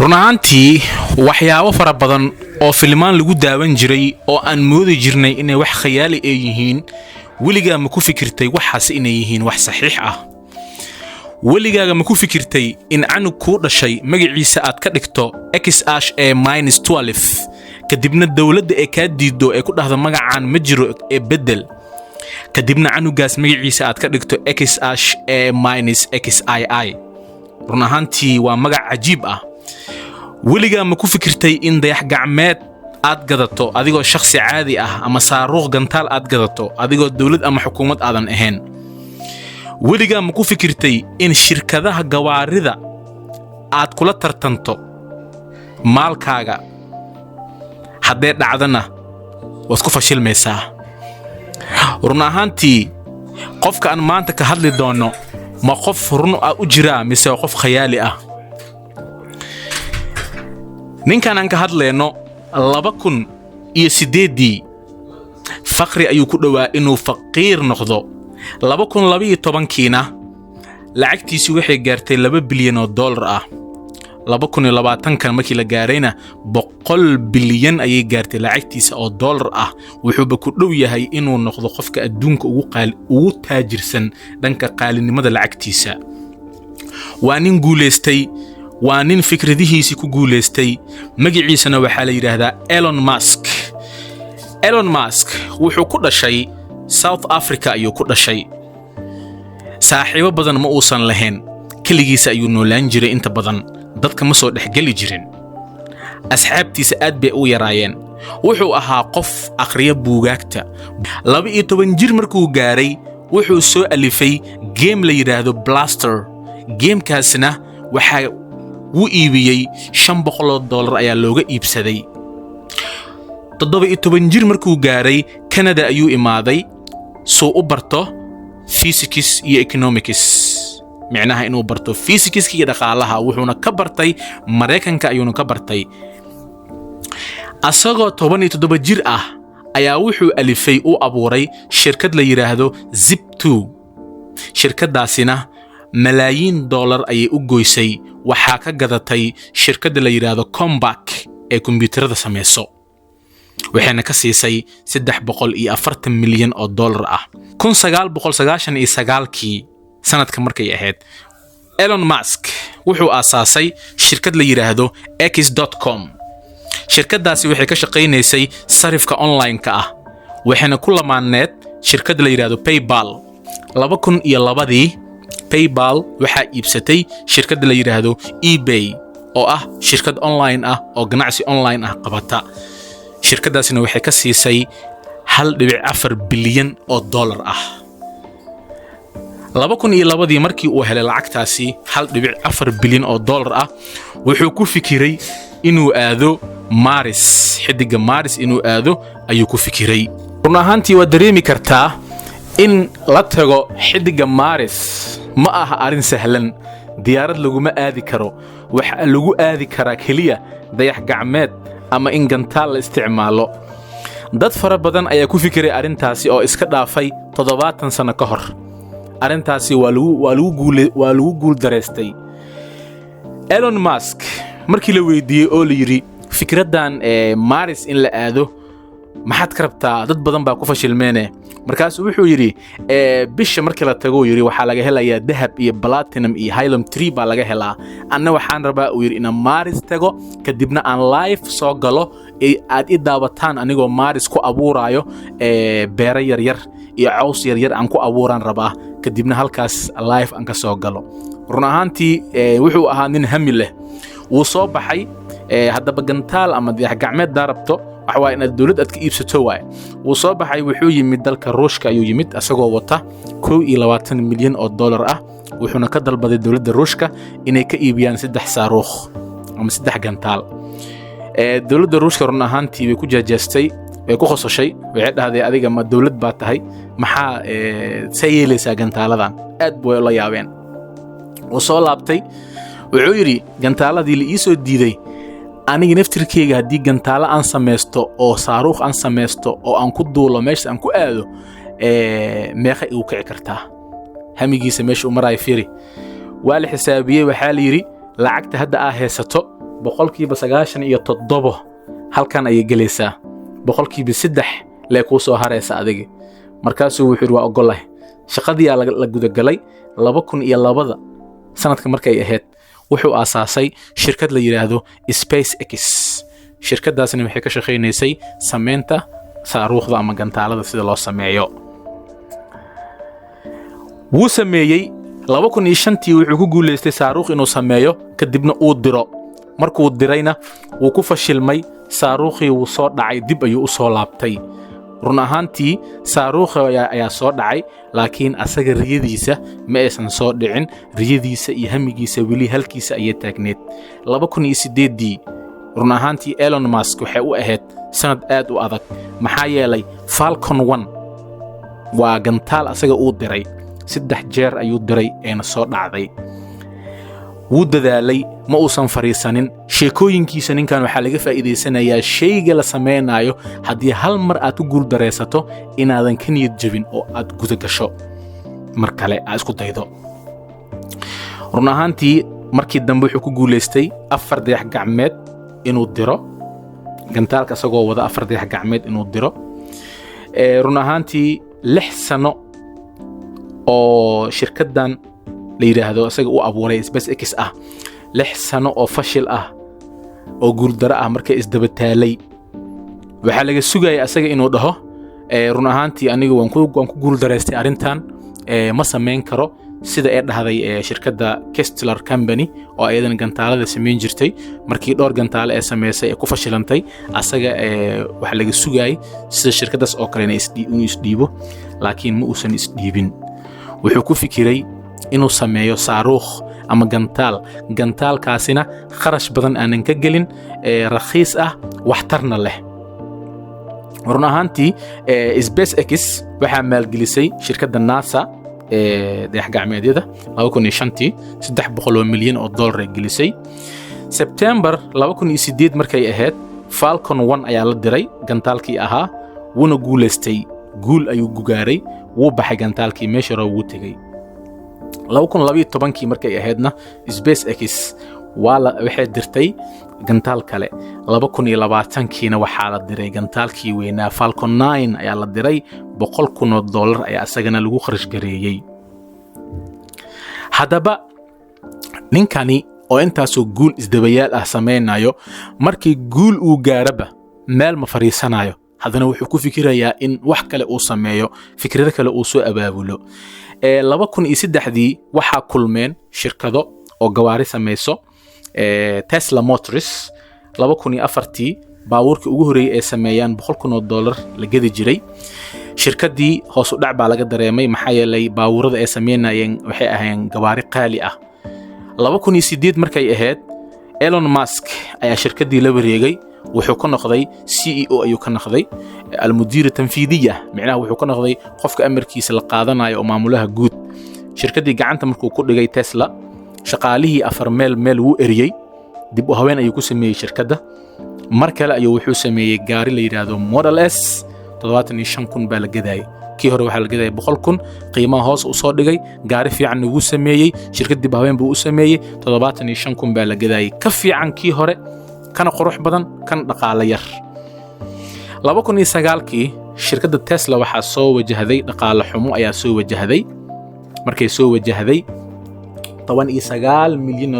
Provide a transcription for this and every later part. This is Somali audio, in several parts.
runaantii waxyaabo fara badan oo filmaan lagu daawan jiray oo aan moodi jirnay inay wax khayaali ay yihiin weligaa ma ku fikirtay waxaas inay yihiin wax saxiix ah weligaaga ma ku fikirtay in canug ku dhashay magaciisa aad ka dhigto XA-12 kadibna dawladda ee ka diido ee ku dhahdo magacaan ma jiro ee bedel kadibna canugaas magaciisa aad ka dhigto XA-XII run ahaantii waa magac cajiib ah weligaa ma ku fikirtay in dayax gacmeed aad gadato adigoo shakhsi caadi ah ama saaruuq gantaal aad gadato adigoo dawlad ama xukuumad aadan ahayn weligaa ma ku fikirtay in shirkadaha gawaarida aad kula tartanto maalkaaga haddee dhacdana waad ku fashilmaysaa run ahaantii qofka aan maanta ka hadli doono ma qof run ah u jiraa mise qof khayaali ah ninkan aan ka hadlayno 2008 faqri ayuu ku dhawaa inuu faqiir noqdo 2012kiina lacagtiisu waxay gaartay $2 bilyan ah 2020kan markii la gaarayna $100 bilyan ayay gaartay lacagtiisa oo dollar ah wuxuuba ku dhow yahay inuu noqdo qofka adduunka ugu taajirsan dhanka qaalinimada lacagtiisa waa nin guuleystay waa nin fikradihiisa ku guuleystay magaciisana waxa la yiraahdaa Elon Musk wuxuu ku dhashay South Africa ayuu ku dhashay saaxiibo badan ma uusan lahayn kaligiisa ayuu noolaan jiray inta badan dadka ma soo dhexgali jirin asxaabtiisa aad bay u yaraayeen wuxuu ahaa qof akhriya buugaagta 12 jir markuu gaaray wuxuu soo alifay game la yiraahdo Blaster gamekaasna waxa uu iibiyay $500 ayaa looga iibsaday 17 jir markuu gaaray Canada ayuu imaaday soo u barto physics iyo economics macnaha inuu barto physics iyo dhaqaalaha wuxuuna ka bartay Mareykanka ayuuna ka bartay asagoo 17 jir ah ayaa wuxuu alifay u abuuray shirkad la yiraahdo Zip2 shirkadaasina malaayiin dollar ayay u goysay waxaa ka gadatay shirkadda la yiraahdo Compaq ee kombiyuutarada sameeyo waxayna ka siisay $340 milyan oo dollar ah 1999kii sanadka markay ahayd Elon Musk wuxuu aasaasay shirkad la yiraahdo X.com shirkadaasi waxay ka shaqeynaysay sarifka online-ka ah waxayna ku lamaaneed shirkad la yiraahdo PayPal 2002 PayPal waxa iibsatay shirkad la yiraahdo eBay oo ah shirkad online ah oo ganacsi online ah qabata shirkadaasina waxay ka siisay $1.4 bilyan oo dollar ah 2002 markii uu helay lacagtaasi $1.4 bilyan oo dollar ah wuxuu ku fikiray inuu aado Mars xidiga Mars inuu aado ayuu ku fikiray run ahaantii waa dareemi kartaa in la tago xidiga Mars ma aha arin sahlan diyaarad laguma aadi karo waxa lagu aadi karaa kaliya dayax gacmeed ama in gantaal la isticmaalo dad fara badan ayaa ku fikiray arintaasi oo iska dhaafay 70 sano ka hor arintaasi waa lagu guul dareystay Elon Musk markii la weydiiyay oo la yiri fikradan Mars in la aado maxaad ka rabtaa dad badan baa ku fashilmeene markaas wuxuu yiri bisha markii la tago yiri waxa laga helayaa dahab iyo platinum iyo helium 3 baa laga helaa anna waxaan rabaa uu yiri in Mars tago kadibna aan live soo galo aad i daawataan anigoo Mars ku abuurayo beero yar yar iyo caws yar yar aan ku abuuran rabaa kadibna halkaas live aan ka soo galo run ahaantii wuxuu ahaa nin hami leh wuu soo baxay haddaba gantaal ama dayax gacmeed daarabto waxaa in dawlad aad ka iibsato waay wuu soo baxay wuxuu yimid dalka Ruushka ayuu yimid asagoo wata $21 milyan oo dollar ah wuxuuna ka dalbaday dawladda Ruushka inay ka iibiyaan 3 saaruuq ama 3 gantaal dawladda Ruushka run ahaantii way ku jaajeestay way ku khosashay waxay dhahday adiga ma dawlad baa tahay maxaa sayeelaysaa gantaaladan aad buu la yaabeen wuu soo laabtay wuxuu yiri gantaaladii la ii soo diiday aniga naftirkeyga haddii gantaalo aan samaysto oo saaruuq aan samaysto oo aan ku duulo meesha aan ku aado meeqa igu kici kartaa hamigiisa meesha u maray fiiri waa la xisaabiyay waxa la yiri lacagta hadda aa heesato boqolkiiba 97 halkan ayay gelaysaa, boqolkiiba 3 lee kuu soo haraysa adiga. markaasuu wuxuu yidhi waa ogolahay. shaqadii la gudagalay 2002 sanadka markay ahayd wuxuu aasaasay shirkad la yiraahdo SpaceX. shirkadaasna waxay ka shaqeynaysay sameynta saaruukhda ama gantaalada sida loo sameeyo. wuu sameeyay 2005 wuxuu ku guuleystay saaruukh inuu sameeyo, kadibna uu diro. markuu dirayna wuu ku fashilmay, saaruukhii wuu soo dhacay, dib ayuu u soo laabtay. run ahaantii saaruukha ayaa soo dhacay, laakiin asaga riyadiisa ma aysan soo dhicin. riyadiisa iyo hamigiisa weli halkiisa ayay taagneed. 2008 run ahaantii Elon Musk waxay u ahayd sanad aad u adag, maxaa yeelay Falcon 1 waa gantaal asaga uu diray 3 jeer ayuu diray eena soo dhacday. wuu dadaalay, ma uusan fariisanin. sheekooyinkiisa ninkan waxaa laga faa'iidaysanayaa shayga la samaynayo haddii hal mar aad ku guuldaraysato inaadan ka niyad jabin oo aad guda gasho mar kale aad isku daydo. run ahaantii markii dambe wuxuu ku guulaystay 4 dayax gacmeed inuu diro, gantaalka asagoo wada 4 dayax gacmeed inuu diro. run ahaantii 6 sano oo shirkadan la yiraahdo asaga uu abuuray SpaceX 6 sano oo fashil oo guuldaro markay isdaba taalay. waxaa laga sugayay asaga inuu dhaho run ahaantii aniga waan ku guuldaraystay arrintan, ma sameyn karo sida ay dhahday shirkadda Kessler Company oo ayadana gantaalada sameyn jirtay. markii dhowr gantaale ay sameysay ku fashilantay, asaga waxa laga sugayay sida shirkadaas oo kale inuu isdhiibo, laakiin ma uusan isdhiibin. wuxuu ku fikiray inuu sameeyo saaruukh ama gantaalkaasina kharash badan aanan ka gelin, rakhiis waxtarna leh. run ahaantii SpaceX waxaa maalgelisay shirkadda NASA dayax gacmeedyada 2005 $300 milyan ay gelisay. September 2008 markay ahayd Falcon 1 ayaa la diray gantaalkii ahaa, wuuna guuleystay. guul ayuu gaaray, wuu baxay gantaalkii meesha wuu tegay. 2012 markay ahaydna SpaceX waxay dirtay gantaal kale. 2020kiina waxaa la diray gantaalkii weynaa Falcon 9 ayaa la diray, $100,000 ayaa asagana lagu kharash gareeyay. haddaba ninkani oo intaasoo guul isdabayaal sameynayo, markii guul uu gaaraba meel ma fariisanayo, haddana wuxuu ku fikirayaa in wax kale uu sameeyo, fikrado kale uu soo abaabulo. 2003 waxaa kulmeen shirkado oo gawaari samayso, Tesla Motors. 2004 baabuurkii ugu horeeyay ay sameeyaan $100,000 la gadi jiray. shirkadii hoos u dhac baa laga dareemay, maxaa yeelay baabuurada ay sameynayeen waxay ahaayeen gawaari qaali 2008 markay ahayd Elon Musk ayaa shirkadii la wareegay, wuxuu ka noqday CEO ayuu ka noqday, almudiir tanfiidiya, macnaha wuxuu ka noqday qofka amarkiisa la qaadanayo oo maamulaha guud. shirkadii gacanta markuu ku dhigay Tesla, shaqaalihii 4 meel wuu eriyay, dib u haween ayuu ku sameeyay shirkadda. mar kale ayuu wuxuu sameeyay gaari la yiraahdo Model S, 75,000 baa la gaday. kii hore waxaa la gaday 100,000, qiimaha hoos u soo dhigay, gaari fiican uu sameeyay, shirkad dib haween buu u sameeyay, 75,000 baa la gaday. ka fiican kii hore, kana qurux badan, kan dhaqaale yar. 2009kii shirkadda Tesla waxaa soo wajahday dhaqaale xumo ayaa soo wajahday. markay soo wajahday $19 milyan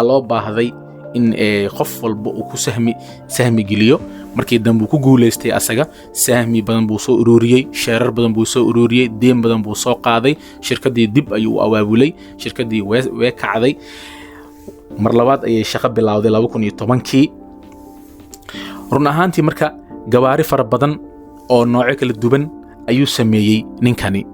loo baahday in qof walba uu ku sahmi geliyo. markii dambe ku guuleystay asaga, sahmi badan buu soo ururiyay, sheerar badan buu soo ururiyay, deyn badan buu soo qaaday. shirkadii dib ayuu u abaabulay, shirkadii way kacday. mar labaad ayay shaqo bilowday 2010kii. run ahaantii marka gawaari fara badan oo noocyo kala duwan ayuu sameeyay ninkani.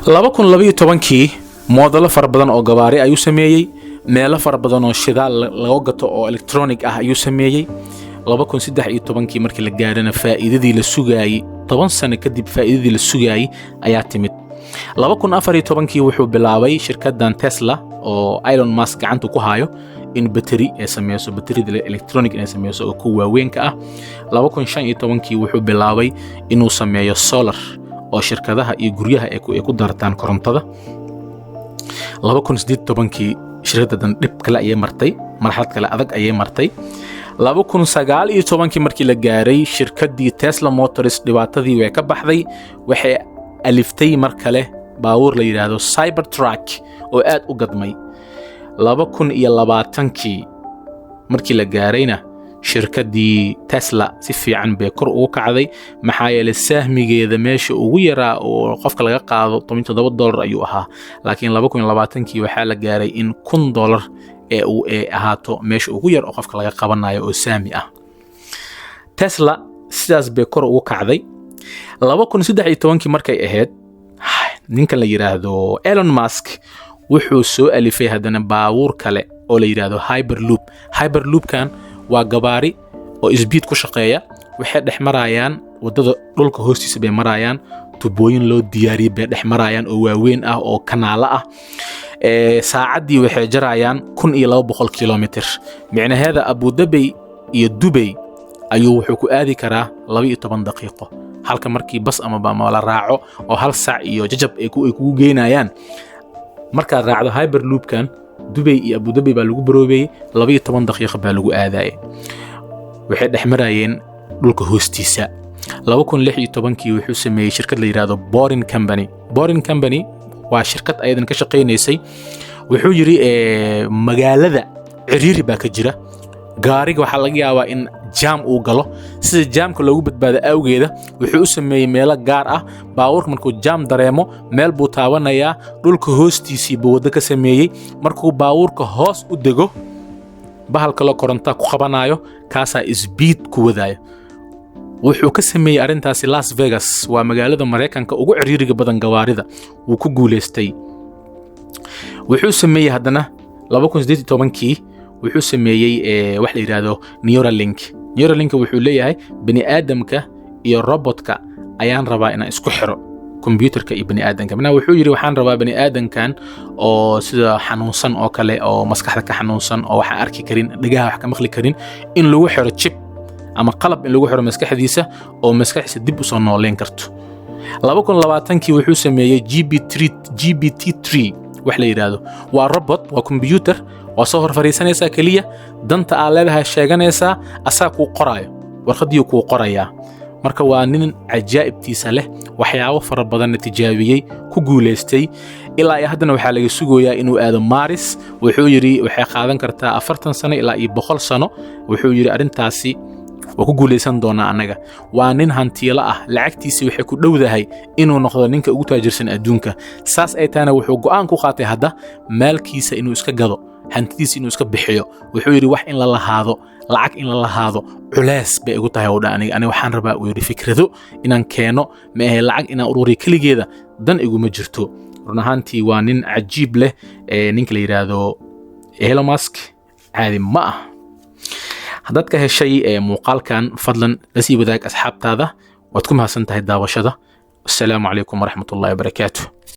2012kii moodelo fara badan oo gawaari ayuu sameeyay, meelo fara badan oo shidaal laga gato oo electronic ayuu sameeyay. 2013kii markii la gaarana faa'iidadii la sugayay 10 sano kadib faa'iidadii la sugayay ayaa timid. 2014kii wuxuu bilaabay shirkaddan Tesla oo Elon Musk gacanta ku hayo in battery ay sameeyso, batterida electronic ay sameeyso oo ku waaweynka 2015kii wuxuu bilaabay inuu sameeyo solar oo shirkadaha iyo guryaha ay ku dartaan korontada. 2018kii shirkaddan dib kale ayay martay, marxalad kale adag ayay martay 2019 markii la gaaray shirkaddii Tesla Motors dhibaatadii way ka baxday waxay aliftay mar kale baabuur la yiraahdo Cybertruck oo aad u gadmay 2020 markii la gaarayna shirkaddii Tesla si fiican bay kor ugu kacday maxaa yeelay sahmigeeda meesha ugu yaraa oo qofka laga qaado $17 ayuu ahaa laakiin 2020 waxaa la gaaray in $1,000 uu ahaato meesha ugu yar oo qofka laga qabanayo oo saami ah Tesla sidaas bay kor ugu kacday 2013 markay ahayd ninkan la yiraahdo Elon Musk wuxuu soo alifay hadana baabuur kale oo la yiraahdo Hyperloop-kan waa gabaari oo speed ku shaqeeya waxay dhex marayaan wadada dhulka hoostiisa bay marayaan tubooyin loo diyaariyay bay dhex marayaan oo waaweyn ah oo kanaala ah saacadii waxay jarayaan 1200 kilomitir micnaheeda Abu Dhabi iyo Dubai ayuu wuxuu ku aadi karaa 12 daqiiqo halka markii bas ama la raaco oo hal saac iyo jajab ay kugu geynayaan marka raacdo Hyperloop-kan Dubai iyo Abu Dhabi baa lagu baroobay 12 daqiiqo baa lagu aadaayay waxay dhex marayeen dhulka hoostiisa 2016 wuxuu sameeyay shirkad la yiraahdo Boring Company waa shirkad ayadan ka shaqeynaysay wuxuu yiri magaalada ciriiri baa ka jira gaariga waxa laga yaabaa in jam uu galo sida jamka loogu badbaado awgeeda wuxuu u sameeyay meelo gaar ah baabuurka markuu jam dareemo meel buu taabanayaa dhulka hoostiisii buu wada ka sameeyay markuu baabuurka hoos u dego bahalka la koronta ku qabanayo kaasa speed ku wadaayo wuxuu ka sameeyay arintaasi Las Vegas waa magaalada Mareykanka ugu ciriiriga badan gawaarida wuu ku guuleystay wuxuu sameeyay hadana 2018 wuxuu sameeyay wax la yiraahdo Neuralink wuxuu leeyahay bani aadamka iyo robotka ayaan rabaa inaan isku xiro computerka iyo bani aadamka mana wuxuu yiri waxaan rabaa bani aadamkan oo sida xanuunsan oo kale oo maskaxda ka xanuunsan oo wax arki karin dhigaha wax ka maqli karin in lagu xiro chip ama qalab in lagu xiro maskaxdiisa oo maskaxdiisa dib u soo nooleyn karto 2020 wuxuu sameeyay GPT-3 wax la yiraahdo waa robot waa computer oo soo horfariisanaysa kaliya danta aad leedahay sheeganaysa asaa ku qoraayo warqadii ku qoraya marka waa nin ajaa'ibtiisa leh waxyaabo fara badan tijaabiyay ku guuleystay ilaa ay haddana waxa laga sugayaa inuu aado Mars wuxuu yiri waxay qaadan kartaa 40 sano ilaa 100 sano wuxuu yiri arintaasi waa ku guuleysan doona anaga waa nin hantiilo ah lacagtiisa waxay ku dhowdahay inuu noqdo ninka ugu taajirsan adduunka saas ay taana wuxuu go'aan ku qaatay hadda maalkiisa inuu iska gado hantidiisa inuu iska bixiyo wuxuu yiri wax in la lahaado lacag in la lahaado culays bay ugu tahay oo aniga waxaan rabaa uu yiri fikrado inaan keeno ma ahay lacag inaan ururiyo kaligeeda dan iguma jirto run ahaantii waa nin cajiib leh ninka la yiraahdo Elon Musk caadi ma ah haddaad ka heshay muuqaalkan fadlan la sii wadaag asxaabtaada waad ku mahadsantahay daawashada assalaamu calaykum waraxmatullaahi wabarakaatuh